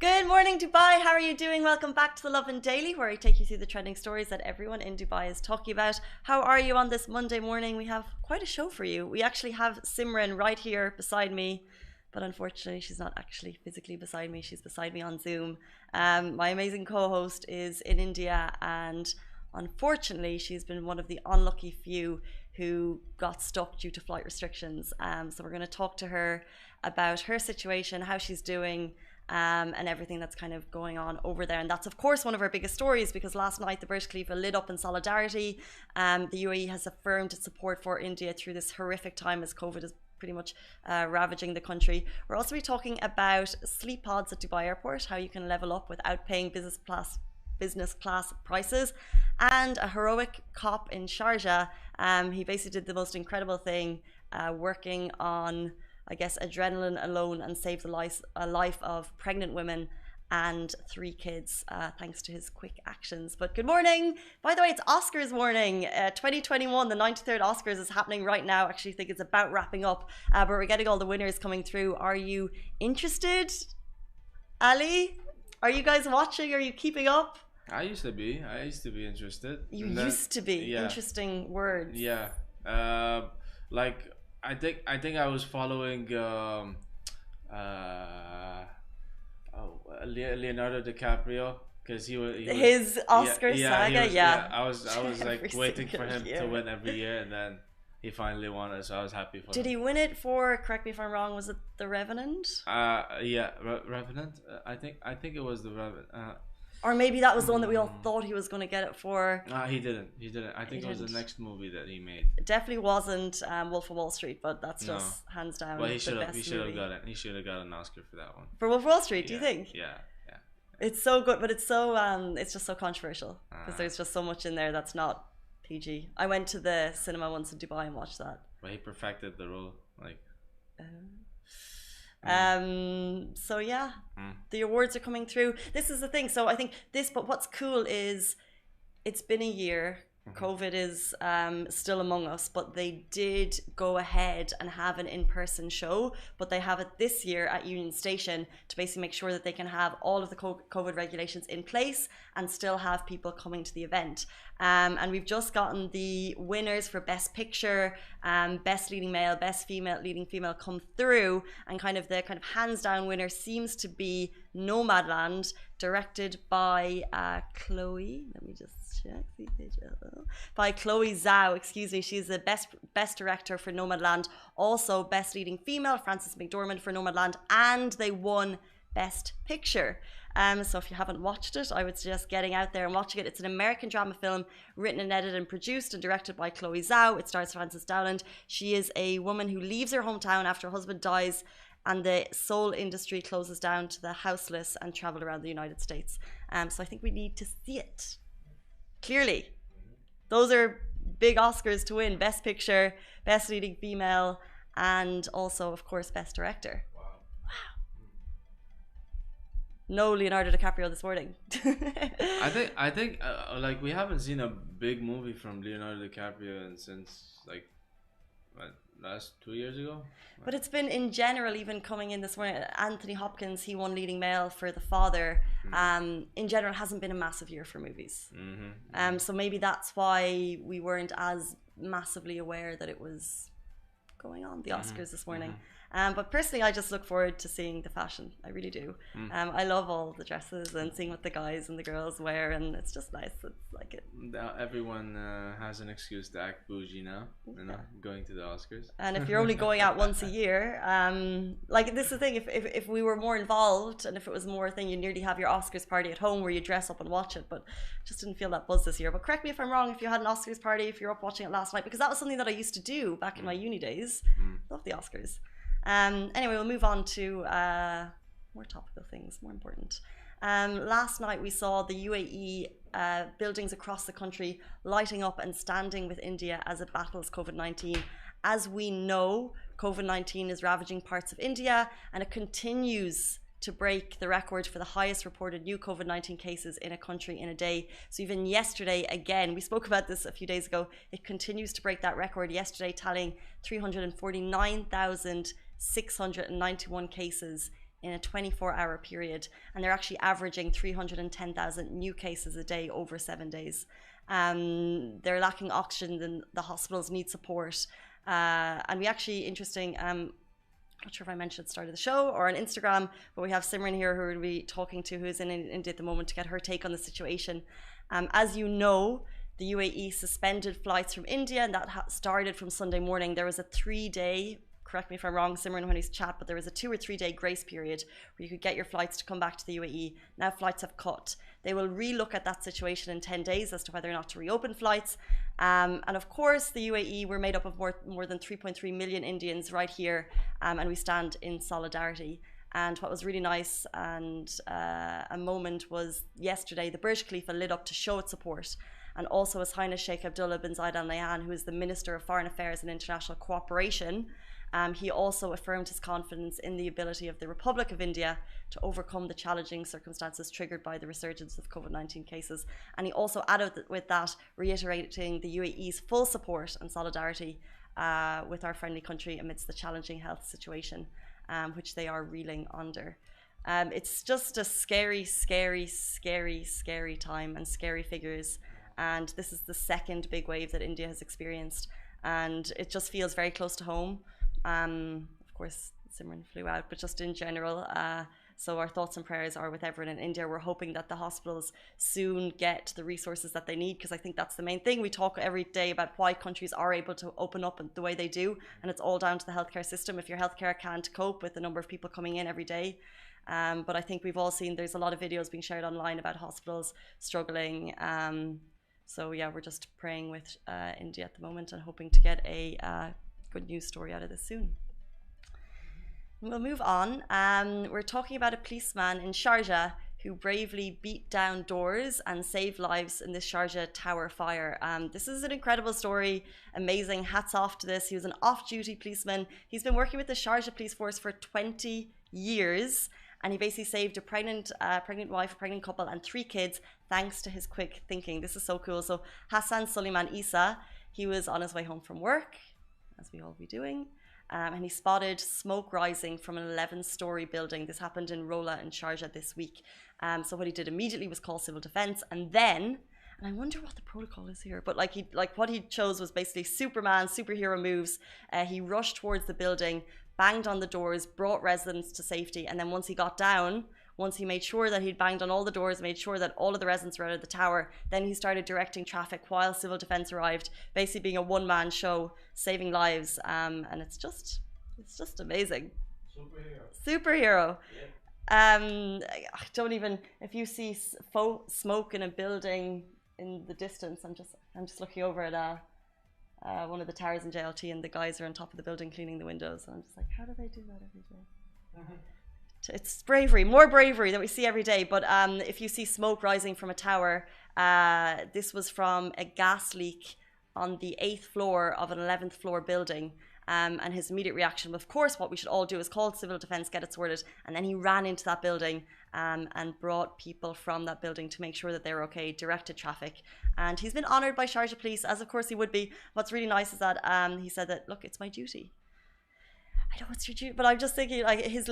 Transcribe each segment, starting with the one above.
Good morning, Dubai. How are you doing? Welcome back to the Lovin Daily, where I take you through the trending stories that everyone in Dubai is talking about. How are you on this Monday morning? We have quite a show for you. We actually have Simran right here beside me, but unfortunately she's not actually physically beside me. She's beside me on Zoom. My amazing co-host is in India, and unfortunately she's been one of the unlucky few who got stuck due to flight restrictions. So we're going to talk to her about her situation, how she's doing, and everything that's kind of going on over there. And that's of course one of our biggest stories, because last night the Burj Khalifa lit up in solidarity. The UAE has affirmed its support for India through this horrific time as COVID is pretty much ravaging the country. We're also be talking about sleep pods at Dubai Airport, how you can level up without paying business class prices, and a heroic cop in Sharjah. He basically did the most incredible thing, working on, I guess, adrenaline alone, and saved a life of pregnant women and 3 kids, thanks to his quick actions. But good morning. By the way, it's Oscars morning. 2021, the 93rd Oscars is happening right now. Actually, I think it's about wrapping up, but we're getting all the winners coming through. Are you interested? Ali, are you guys watching? Are you keeping up? I used to be interested. You used to be? Yeah. Interesting words. Yeah. Like, I think I was following Leonardo DiCaprio, because he was his Oscar saga. I was like waiting for him to win every year, and then he finally won it, so I was happy for him. Did he win it for, correct me if I'm wrong, was it The Revenant? Revenant. I think it was The Revenant. Or maybe that was the one that we all thought he was going to get it for. He didn't. I think it was the next movie that he made. It definitely wasn't Wolf of Wall Street, but that's just hands down. Well, he should have got it. He should have got an Oscar for that one. For Wolf of Wall Street, do you think? Yeah. It's so good, but it's so it's just so controversial, because there's just so much in there that's not PG. I went to the cinema once in Dubai and watched that. Well, he perfected the role, like. So yeah, the awards are coming through. This is the thing. So I think but what's cool is it's been a year. COVID is still among us, but they did go ahead and have an in-person show, but they have it this year at Union Station to basically make sure that they can have all of the COVID regulations in place and still have people coming to the event. And we've just gotten the winners for Best Picture, Best Leading Male, Best Leading Female come through, and the hands down winner seems to be Nomadland, directed by Chloe. Let me just check. By Chloe Zhao, excuse me. She's the best director for Nomadland. Also Best Leading Female, Frances McDormand for Nomadland, and they won Best Picture. So if you haven't watched it, I would suggest getting out there and watching it. It's an American drama film written and edited and produced and directed by Chloe Zhao. It stars Frances Dowland. She is a woman who leaves her hometown after her husband dies, and the soul industry closes down to the houseless, and travel around the United States. So I think we need to see it. clearly. Those are big Oscars to win. Best Picture, Best Leading Female, and also, of course, Best Director. Wow. No Leonardo DiCaprio this morning. I think like we haven't seen a big movie from Leonardo DiCaprio since like last 2 years ago. But it's been in general, even coming in this morning, Anthony Hopkins, he won leading male for The Father. In general, hasn't been a massive year for movies. So maybe that's why we weren't as massively aware that it was going on, the Oscars this morning. But personally, I just look forward to seeing the fashion. I really do. I love all the dresses and seeing what the guys and the girls wear, and it's just nice. It's like it. Now everyone has an excuse to act bougie now, you know, going to the Oscars. And if you're only going out once a year, like this is the thing. If we were more involved, and if it was more a thing, you nearly have your Oscars party at home where you dress up and watch it. But just didn't feel that buzz this year. But correct me if I'm wrong. If you had an Oscars party, if you're up watching it last night, because that was something that I used to do back in my uni days. Love the Oscars. Anyway, we'll move on to more topical things, more important. Last night we saw the UAE buildings across the country lighting up and standing with India as it battles COVID-19. As we know, COVID-19 is ravaging parts of India, and it continues to break the record for the highest reported new COVID-19 cases in a country in a day. So even yesterday, again, we spoke about this a few days ago, it continues to break that record. Yesterday, tallying 349,691 cases in a 24-hour period, and they're actually averaging 310,000 new cases a day over 7 days. They're lacking oxygen, and the hospitals need support. And we actually, interesting, not sure if I mentioned at the start of the show or on Instagram, but we have Simran here who we'll be talking to, who's in India at the moment, to get her take on the situation. As you know, the UAE suspended flights from India, and that started from Sunday morning. There was a 3-day, correct me if I'm wrong, Simran, when he's chat, but there was a 2 or 3 day grace period where you could get your flights to come back to the UAE. Now flights have cut. They will relook at that situation in 10 days as to whether or not to reopen flights. And of course, the UAE, we're made up of more than 3.3 million Indians right here, and we stand in solidarity. And what was really nice and a moment was yesterday, the Burj Khalifa lit up to show its support. And also His Highness Sheikh Abdullah bin Zayed Al Nahyan, who is the Minister of Foreign Affairs and International Cooperation, he also affirmed his confidence in the ability of the Republic of India to overcome the challenging circumstances triggered by the resurgence of COVID-19 cases. And he also added with that, reiterating the UAE's full support and solidarity with our friendly country amidst the challenging health situation which they are reeling under. It's just a scary, scary, scary, scary time and scary figures. And this is the second big wave that India has experienced. And it just feels very close to home. Of course, Simran flew out, but just in general. So our thoughts and prayers are with everyone in India. We're hoping that the hospitals soon get the resources that they need, because I think that's the main thing. We talk every day about why countries are able to open up the way they do, and it's all down to the healthcare system. If your healthcare can't cope with the number of people coming in every day. But I think we've all seen there's a lot of videos being shared online about hospitals struggling. So yeah, we're just praying with India at the moment and hoping to get a good news story out of this soon. We'll move on. We're talking about a policeman in Sharjah who bravely beat down doors and saved lives in the Sharjah tower fire. This is an incredible story, amazing, hats off to this. He was an off-duty policeman. He's been working with the Sharjah police force for 20 years, and he basically saved a pregnant wife, a pregnant couple, and 3 kids thanks to his quick thinking. This is so cool. So Hassan Suleiman Isa, he was on his way home from work, as we all be doing, and he spotted smoke rising from an 11-story building. This happened in Rola in Sharjah this week. So what he did immediately was call civil defense, and then, and I wonder what the protocol is here, but what he chose was basically Superman, superhero moves. He rushed towards the building, banged on the doors, brought residents to safety, and then once he got down, once he made sure that he'd banged on all the doors, made sure that all of the residents were out of the tower, then he started directing traffic while civil defense arrived, basically being a one-man show, saving lives, and it's just amazing. Superhero. Yeah. I don't even, if you see smoke in a building in the distance, I'm just looking over at one of the towers in JLT, and the guys are on top of the building cleaning the windows, and I'm just like, how do they do that every day? It's bravery, more bravery that we see every day. But if you see smoke rising from a tower, This was from a gas leak on the 8th floor of an 11th floor building. And his immediate reaction, of course, what we should all do is call civil defence, get it sorted. And then he ran into that building and brought people from that building to make sure that they're okay, directed traffic. And he's been honoured by Sharjah Police, as of course he would be. What's really nice is that he said that, look, it's my duty. I know it's your duty, but I'm just thinking, like, his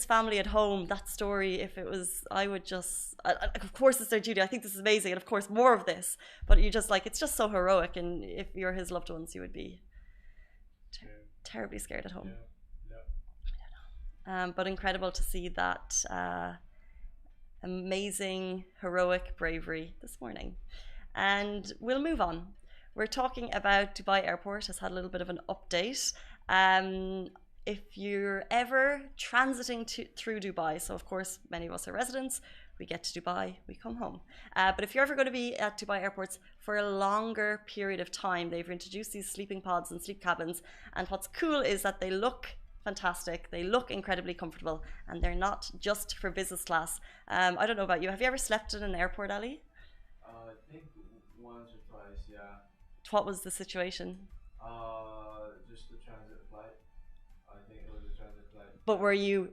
family at home, that story, if it was, I would just, of course it's their duty. I think this is amazing. And of course, more of this. But you just, like, it's just so heroic. And if you're his loved ones, you would be terribly scared at home. But incredible to see that amazing, heroic bravery this morning. And we'll move on. We're talking about Dubai Airport has had a little bit of an update. If you're ever transiting through Dubai, so of course many of us are residents, we get to Dubai, we come home. But if you're ever going to be at Dubai airports for a longer period of time, they've introduced these sleeping pods and sleep cabins. And what's cool is that they look fantastic, they look incredibly comfortable, and they're not just for business class. I don't know about you, have you ever slept in an airport, Ali? I think once or twice, yeah. What was the situation? Just a transit flight. I think it was a transit flight. But were you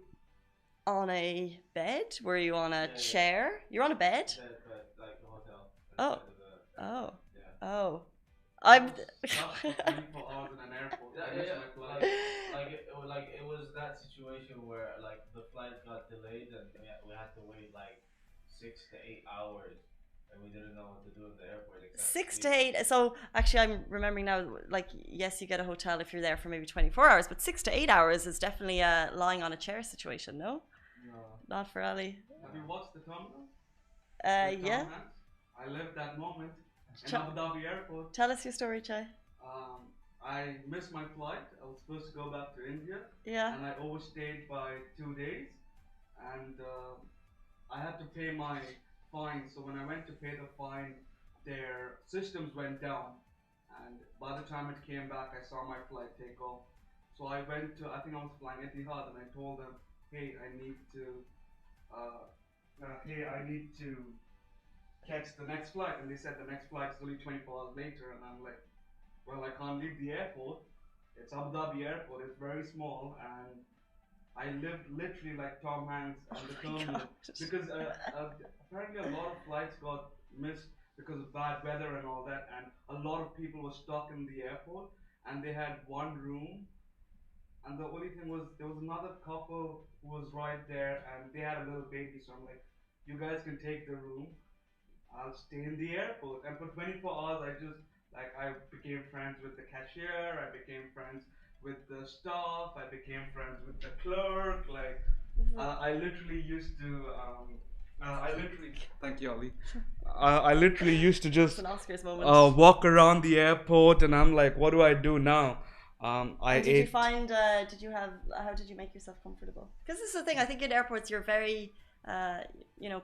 on a bed? Were you on a chair? Yeah. You're on a bed? But like the hotel. Oh. I'm. For hours in an airport. Like it was that situation where like the flight got delayed and we had to wait like 6 to 8 hours. And we didn't know what to do at the airport. Exactly. 6 to 8. So actually, I'm remembering now. Like, yes, you get a hotel if you're there for maybe 24 hours, but 6 to 8 hours is definitely a lying on a chair situation. No, not for Ali. Have you watched the terminal? Yeah. I lived that moment in Abu Dhabi airport. Tell us your story, Chai. I missed my flight. I was supposed to go back to India. Yeah. And I overstayed by 2 days, and I had to pay my fine. So when I went to pay the fine, their systems went down, and by the time it came back, I saw my flight take off. So I went to, I think I was flying Etihad, and I told them, hey, I need to catch the next flight. And they said the next flight is only 24 hours later, and I'm like, well, I can't leave the airport. It's Abu Dhabi airport, it's very small, and I lived literally like Tom Hanks and the terminal, because apparently a lot of flights got missed because of bad weather and all that, and a lot of people were stuck in the airport, and they had one room, and the only thing was there was another couple who was right there, and they had a little baby. So I'm like, you guys can take the room, I'll stay in the airport. And for 24 hours I became friends with the cashier, I became friends with the staff, I became friends with the clerk. Like, I literally used to thank you, Ali. I literally used to just walk around the airport, and I'm like, what do I do now? How did you make yourself comfortable? Because this is the thing, I think in airports you're very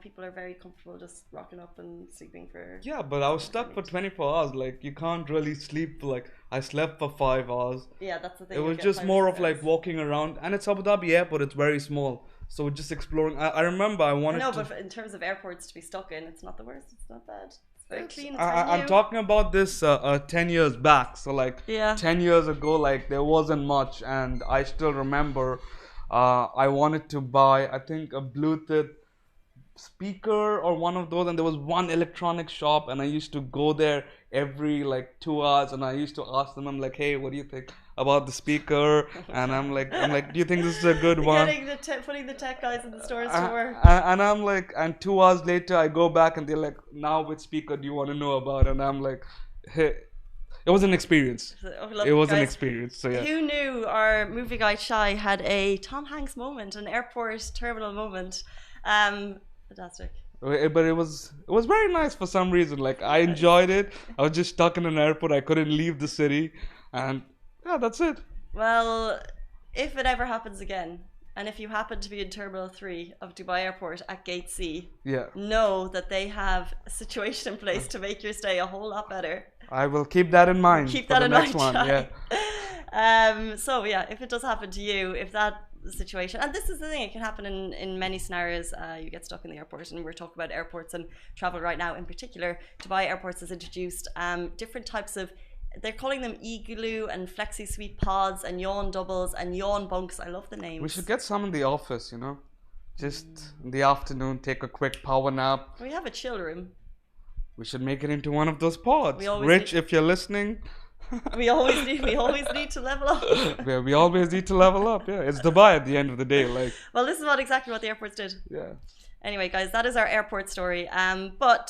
people are very comfortable just rocking up and sleeping for. Yeah, but I was stuck for 24 hours. Like, you can't really sleep. Like, I slept for 5 hours. Yeah, that's the thing. It was just more of like walking around, and it's Abu Dhabi airport. It's very small, so just exploring. I remember I wanted. No, but in terms of airports to be stuck in, it's not the worst. It's not bad. It's very clean. I'm talking about this 10 years back. So like 10 years ago, like there wasn't much, and I still remember. I wanted to buy, I think, a Bluetooth speaker or one of those, and there was one electronic shop, and I used to go there every like 2 hours, and I used to ask them, I'm like, hey, what do you think about the speaker? And I'm like, do you think this is a good one? Putting the tech guys in the stores to work. And I'm like, and 2 hours later I go back, and they're like, now which speaker do you want to know about? And I'm like, hey. It was an experience. It was an experience. So yeah. Who knew our movie guy Shai had a Tom Hanks moment, an airport terminal moment? Fantastic. But it was very nice for some reason. Like, I enjoyed it. I was just stuck in an airport. I couldn't leave the city, and yeah, that's it. Well, if it ever happens again, and if you happen to be in Terminal 3 of Dubai Airport at Gate C, know that they have a situation in place to make your stay a whole lot better. I will keep that in mind. Keep that in mind. Yeah. So yeah, if it does happen to you, if that situation. And this is the thing, it can happen in many scenarios. You get stuck in the airport, and we're talking about airports and travel right now in particular. Dubai Airports has introduced different types of, they're calling them igloo and flexi suite pods and yawn doubles and yawn bunks. I love the names. We should get some in the office, you know, just in the afternoon, take a quick power nap. We have a chill room. We should make it into one of those pods. Rich, if you're listening. We always need to level up. Yeah, we always need to level up. Yeah, it's Dubai at the end of the day. Like, well, this is exactly what the airports did. Yeah. Anyway, guys, that is our airport story. But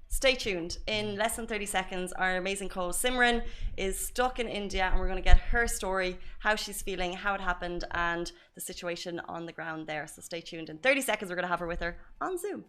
stay tuned. In less than 30 seconds, our amazing co-host Simran is stuck in India, and we're going to get her story, how she's feeling, how it happened, and the situation on the ground there. So stay tuned. In 30 seconds, we're going to have her with her on Zoom.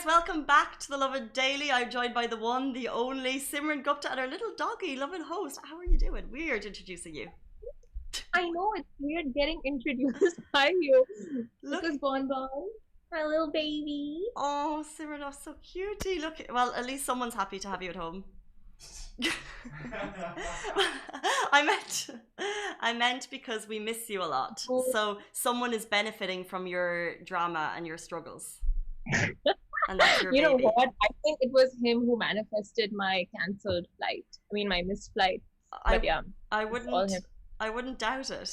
Welcome back to the Lovin Daily. I'm joined by the one, the only Simran Gupta, and our little doggy, Lovin host. How are you doing? Weird introducing you. I know, it's weird getting introduced by you. Look at Bonbon, my little baby. Oh, Simran, oh, so cutie. Look, well, at least someone's happy to have you at home. I meant because we miss you a lot. So someone is benefiting from your drama and your struggles. And that's your baby. Know what? I think it was him who manifested my cancelled flight. I mean, my missed flight. But yeah, I wouldn't doubt it.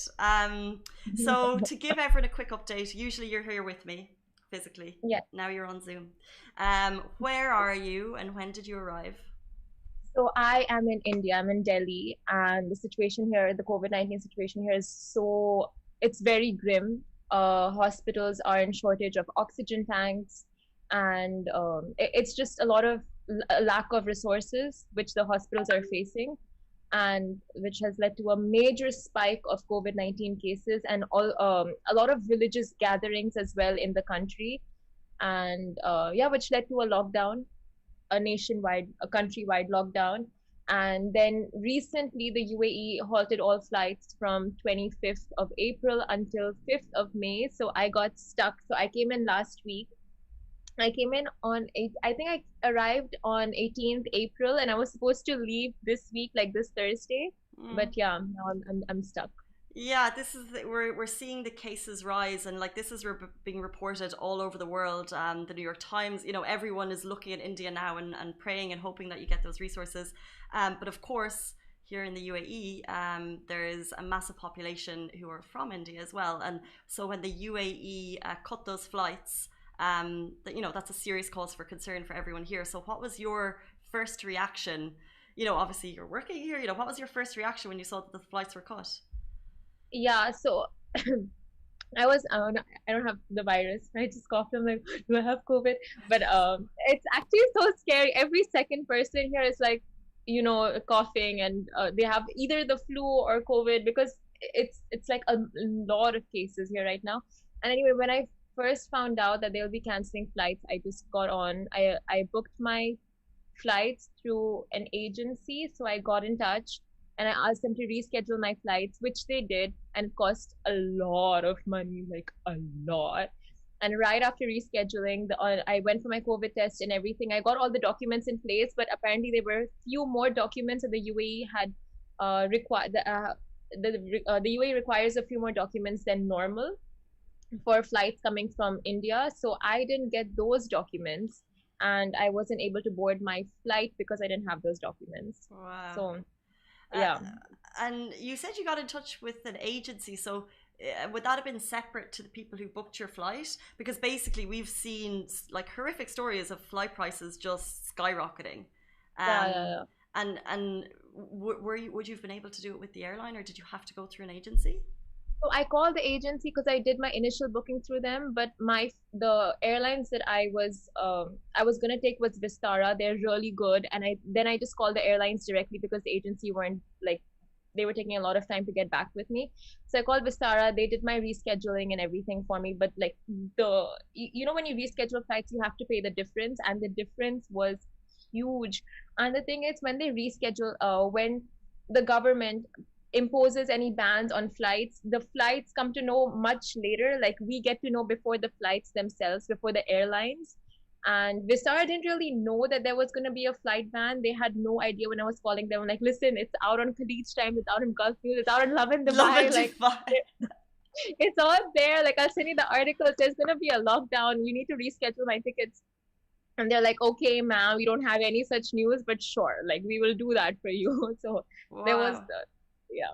So to give everyone a quick update, usually you're here with me physically. Yeah. Now you're on Zoom. Where are you and when did you arrive? So I am in India. I'm in Delhi, and the situation here, the COVID-19 situation here it's very grim. Hospitals are in shortage of oxygen tanks, and it's just a lot of lack of resources which the hospitals are facing, and which has led to a major spike of COVID-19 cases and a lot of religious gatherings as well in the country, and which led to a lockdown, a countrywide lockdown. And then recently the UAE halted all flights from 25th of April until 5th of May. So I got stuck. So I came in last week. I came in on I think I arrived on 18th April, and I was supposed to leave this week, like this Thursday. But yeah, now I'm stuck. Yeah, this is we're seeing the cases rise, and like this is being reported all over the world. The New York Times, you know, everyone is looking at India now and praying and hoping that you get those resources. But of course, here in the UAE, there is a massive population who are from India as well, and so when the UAE cut those flights, that's a serious cause for concern for everyone here. So what was your first reaction? You know, obviously you're working here. You know, what was your first reaction when you saw that the flights were cut? Yeah, so I don't have the virus. I just coughed. I'm like, do I have COVID? But it's actually so scary. Every second person here is like, coughing, and they have either the flu or COVID, because it's like a lot of cases here right now. And anyway, when I first found out that they'll be canceling flights, I just got on. I booked my flights through an agency. So I got in touch and I asked them to reschedule my flights, which they did, and it cost a lot of money, like a lot. And right after rescheduling, I went for my COVID test and everything. I got all the documents in place, but apparently there were few more documents that the UAE had required. The UAE requires a few more documents than normal for flights coming from India. So I didn't get those documents, and I wasn't able to board my flight because I didn't have those documents. Wow. So Uh, yeah. and you said you got in touch with an agency, so would that have been separate to the people who booked your flight? Because basically we've seen like horrific stories of flight prices just skyrocketing. Yeah, Um, yeah, yeah. and would you have been able to do it with the airline, or did you have to go through an agency? So I called the agency because I did my initial booking through them, but the airlines that I was gonna take was Vistara. They're really good, and I just called the airlines directly because the agency weren't like, they were taking a lot of time to get back with me. So I called Vistara. They did my rescheduling and everything for me, but like when you reschedule flights, you have to pay the difference, and the difference was huge. And the thing is, when they reschedule, when the government imposes any bans on flights, the flights come to know much later. Like, we get to know before the flights themselves, before the airlines. And Vistara didn't really know that there was going to be a flight ban. They had no idea. When I was calling them, like, listen, it's out on Khalid's Time, it's out in Gulf News, it's out in Lovin Lovin Dubai. Like, Dubai. it's all there. Like, I'll send you the articles. There's going to be a lockdown. You need to reschedule my tickets. And they're like, okay, ma'am, we don't have any such news, but sure, like, we will do that for you. So there was Wow. yeah.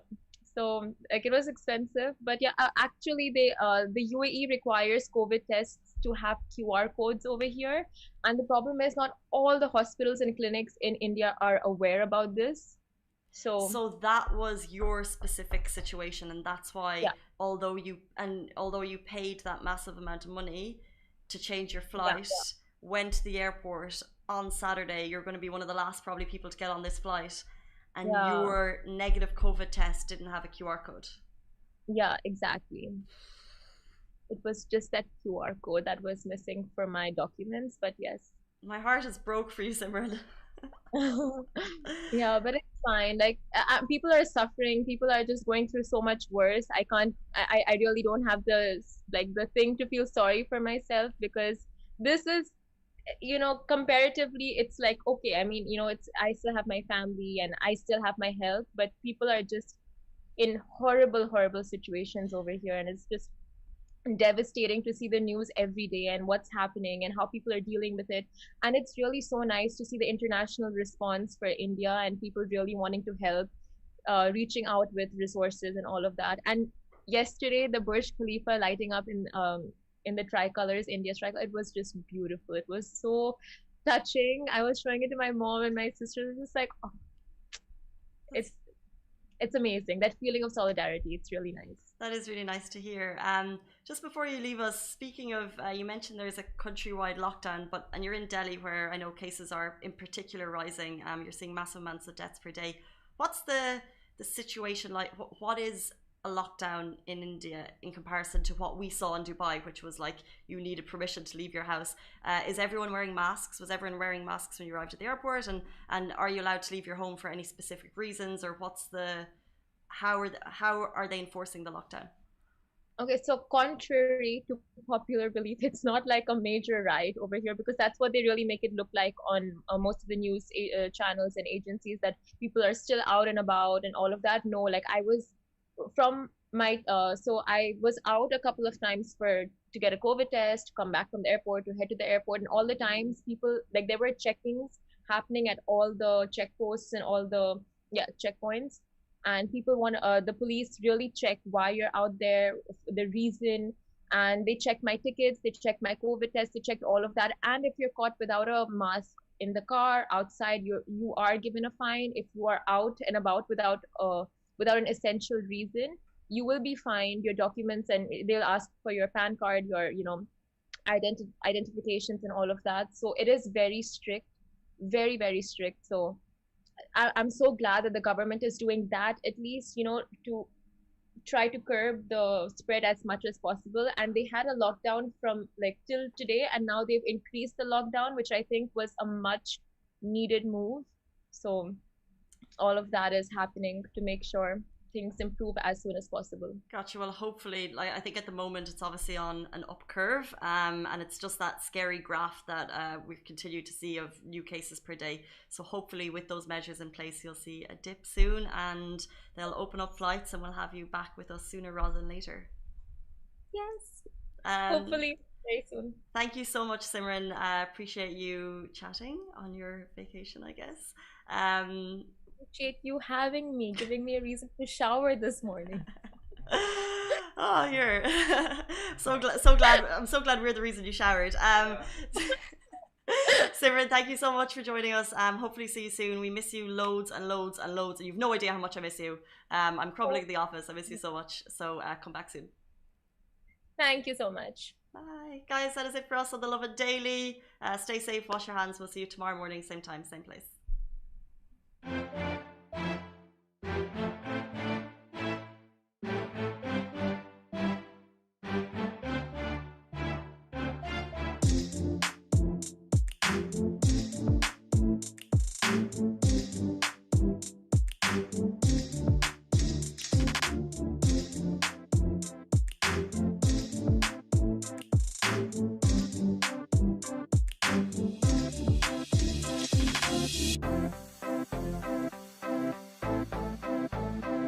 So like, it was expensive, but yeah, actually the UAE requires COVID tests to have QR codes over here, and the problem is not all the hospitals and clinics in India are aware about this. So So that was your specific situation, and that's why yeah, although you paid that massive amount of money to change your yeah, flight, went to the airport on Saturday, you're going to be one of the last probably people to get on this flight, and yeah, your negative COVID test didn't have a QR code. yeah, exactly. It was just that QR code that was missing for my documents, but yes. My heart is broke for you, Simran. Yeah, but it's fine. Like, people are suffering. People are just going through so much worse. I can't. I really don't have the thing to feel sorry for myself, because this is, comparatively, it's like, okay. I mean, it's, I still have my family and I still have my health, but people are just in horrible, horrible situations over here, and it's just devastating to see the news every day and what's happening and how people are dealing with it. And it's really so nice to see the international response for India and people really wanting to help, reaching out with resources and all of that. And yesterday, the Burj Khalifa lighting up in the tricolors, India's tricolor, it was just beautiful. It was so touching. I was showing it to my mom and my sister. It was just like, oh, it's it's amazing. That feeling of solidarity. It's really nice. That is really nice to hear. Just before you leave us, speaking of, you mentioned there's a countrywide lockdown, and you're in Delhi, where I know cases are in particular rising. You're seeing massive amounts of deaths per day. What's the situation like? What is a lockdown in India in comparison to what we saw in Dubai, which was like you needed permission to leave your house? Is everyone wearing masks? Was everyone wearing masks when you arrived at the airport? And are you allowed to leave your home for any specific reasons, or how are they enforcing the lockdown? Okay, so contrary to popular belief, it's not like a major riot over here, because that's what they really make it look like on most of the news channels and agencies, that people are still out and about and all of that. No, like, I was from my so I was out a couple of times to get a COVID test, come back from the airport, to head to the airport, and all the times people, like, there were checkings happening at all the checkposts and all the checkpoints, and people want the police really check why you're out there, the reason, and they check my tickets, they check my COVID test, they checked all of that. And if you're caught without a mask in the car, outside, you are given a fine. If you are out and about without an essential reason, you will be fined. Your documents, and they'll ask for your PAN card, your identifications and all of that. So it is very strict, very, very strict. So I'm so glad that the government is doing that, at least, to try to curb the spread as much as possible. And they had a lockdown from like till today, and now they've increased the lockdown, which I think was a much needed move. So all of that is happening to make sure things improve as soon as possible. Gotcha. Well, hopefully, like I think at the moment it's obviously on an up curve, and it's just that scary graph that we continue to see of new cases per day. So hopefully, with those measures in place, you'll see a dip soon, and they'll open up flights, and we'll have you back with us sooner rather than later. Yes, Um, hopefully very soon. Thank you so much, Simran. Appreciate you chatting on your vacation, I guess. Um, Appreciate you having me, giving me a reason to shower this morning. oh, you're so glad. I'm so glad we're the reason you showered. Yeah. Simran, thank you so much for joining us. Hopefully see you soon. We miss you loads and loads and loads. You've no idea how much I miss you. I'm crumbling at the office. I miss you so much. So come back soon. Thank you so much. Bye, guys. That is it for us on the Lovin Daily. Stay safe. Wash your hands. We'll see you tomorrow morning, same time, same place.